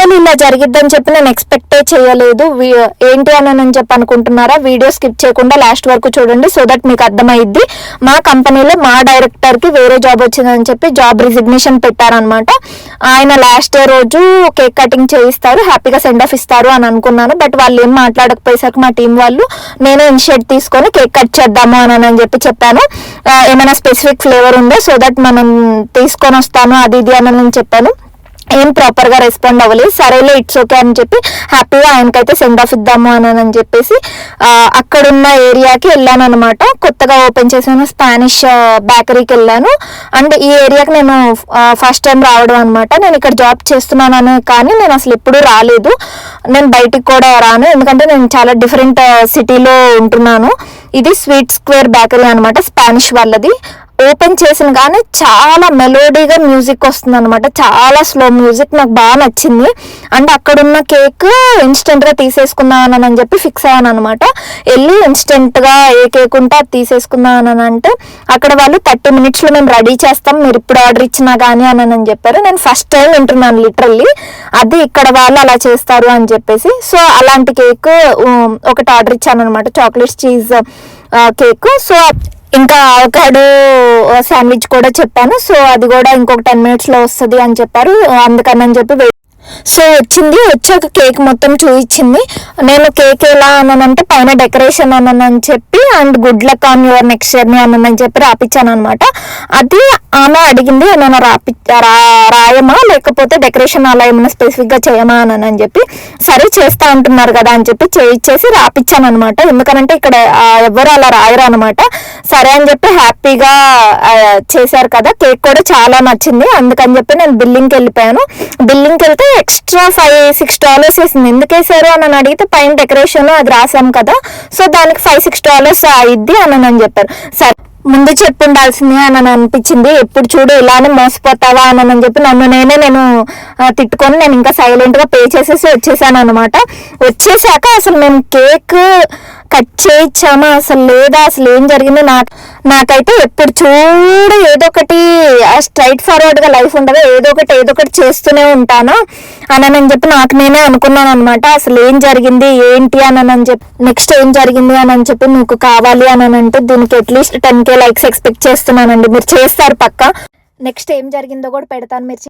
అస్సలు ఇలా జరిగిద్దని చెప్పి నేను ఎక్స్పెక్టే చేయలేదు. ఏంటి అని చెప్పి అనుకుంటున్నారా? వీడియో స్కిప్ చేయకుండా లాస్ట్ వరకు చూడండి, సో దట్ మీకు అర్థమైద్ది. మా కంపెనీలో మా డైరెక్టర్కి వేరే జాబ్ వచ్చిందని చెప్పి జాబ్ రిజిగ్నేషన్ పెట్టారనమాట. ఆయన లాస్ట్ ఇయర్ రోజు కేక్ కటింగ్ చేయిస్తారు, హ్యాపీగా సెండ్ ఆఫ్ ఇస్తారు అని అనుకున్నాను. బట్ వాళ్ళు ఏం మాట్లాడకపోయేసరికి మా టీం వాళ్ళు నేనే ఇనిషియేట్ తీసుకొని కేక్ కట్ చేద్దాము అని చెప్పి చెప్పాను. ఏమైనా స్పెసిఫిక్ ఫ్లేవర్ ఉందో సో దట్ మనం తీసుకొని వస్తాను అది ఇది అని చెప్పాను. ఏం ప్రాపర్గా రెస్పాండ్ అవ్వలేదు. సరేలే ఇట్స్ ఓకే అని చెప్పి హ్యాపీగా ఆయనకైతే సెండ్ ఆఫ్ ఇద్దాము అని చెప్పేసి అక్కడున్న ఏరియాకి వెళ్ళాను అనమాట. కొత్తగా ఓపెన్ చేసిన స్పానిష్ బేకరీకి వెళ్ళాను. అండ్ ఈ ఏరియాకి నేను ఫస్ట్ టైం రావడం అనమాట. నేను ఇక్కడ జాబ్ చేస్తున్నాను కానీ నేను అసలు ఎప్పుడూ రాలేదు. నేను బయటికి కూడా రాను, ఎందుకంటే నేను చాలా డిఫరెంట్ సిటీలో ఉంటున్నాను. ఇది స్వీట్ స్క్వేర్ బేకరీ అనమాట, స్పానిష్ వాళ్ళది. ఓపెన్ చేసిన కానీ చాలా మెలోడీగా మ్యూజిక్ వస్తుంది అనమాట, చాలా స్లో మ్యూజిక్, నాకు బాగా నచ్చింది. అండ్ అక్కడున్న కేక్ ఇన్స్టెంట్గా తీసేసుకుందాం అని చెప్పి ఫిక్స్ అయ్యాను అనమాట. వెళ్ళి ఇన్స్టెంట్గా ఏ కేక్ ఉంటే అది తీసేసుకుందాం అని అంటే అక్కడ వాళ్ళు 30 minutesలో మేము రెడీ చేస్తాం, మీరు ఇప్పుడు ఆర్డర్ ఇచ్చినా కానీ అని చెప్పారు. నేను ఫస్ట్ టైం వింటున్నాను లిటరల్లీ, అది ఇక్కడ వాళ్ళు అలా చేస్తారు అని చెప్పేసి. సో అలాంటి కేక్ ఒకటి ఆర్డర్ ఇచ్చాను అనమాట, చాక్లెట్ చీజ్ కేక్. సో ఇంకా అవకాడో శాండ్విచ్ కూడా చెప్పాను. సో అది కూడా ఇంకొక 10 minutesలో వస్తుంది అని చెప్పారు. అందుకని చెప్పి సో వచ్చాక కేక్ మొత్తం చూపించింది. నేను కేక్ ఎలా అన్నానంటే పైన డెకరేషన్ అని చెప్పి and good luck on your next journey అని చెప్పి రాపించాను అనమాట. అది ఆమె అడిగింది ఏమైనా రాయమా లేకపోతే డెకరేషన్ అలా ఏమైనా స్పెసిఫిక్గా చేయమా అని చెప్పి. సరే చేస్తా అంటున్నారు కదా అని చెప్పి చేయించేసి రాపించాను అనమాట. ఎందుకనంటే ఇక్కడ ఎవరు అలా రాయరు అనమాట. సరే అని చెప్పి హ్యాపీగా చేశారు కదా. కేక్ కూడా చాలా నచ్చింది, అందుకని చెప్పి నేను బిల్లింగ్కి వెళ్ళిపోయాను. బిల్లింగ్కి వెళ్తే ఎక్స్ట్రా $5-6 వేసింది. ఎందుకు వేసారు అని అడిగితే పైన డెకరేషన్ అది రాసాం కదా, సో దానికి $5-6 అయింది అని చెప్పారు. సరే ముందు చెప్పుండాల్సింది అని అనిపించింది. ఎప్పుడు చూడు ఇలానే మోసపోతావా అని చెప్పి నేను తిట్టుకొని నేను ఇంకా సైలెంట్గా పే చేసేసి వచ్చేసాను అనమాట. వచ్చేసాక అసలు మేము కేక్ కట్ చేయించామా అసలు లేదా, అసలు ఏం జరిగింది నాకైతే ఎప్పుడు చూడు ఏదో ఒకటి స్ట్రైట్ ఫార్వర్డ్గా లైఫ్ ఉండదు, ఏదో ఒకటి చేస్తూనే ఉంటాను అని చెప్పి నాకు నేనే అనుకున్నాను అనమాట. అసలు ఏం జరిగింది ఏంటి అని చెప్పి నెక్స్ట్ ఏం జరిగింది అని చెప్పి మీకు కావాలి అని అంటే దీనికి అట్లీస్ట్ 10K likes ఎక్స్పెక్ట్ చేస్తున్నానండి. మీరు చేస్తారు పక్కా. నెక్స్ట్ ఏం జరిగిందో కూడా పెడతాను, మీరు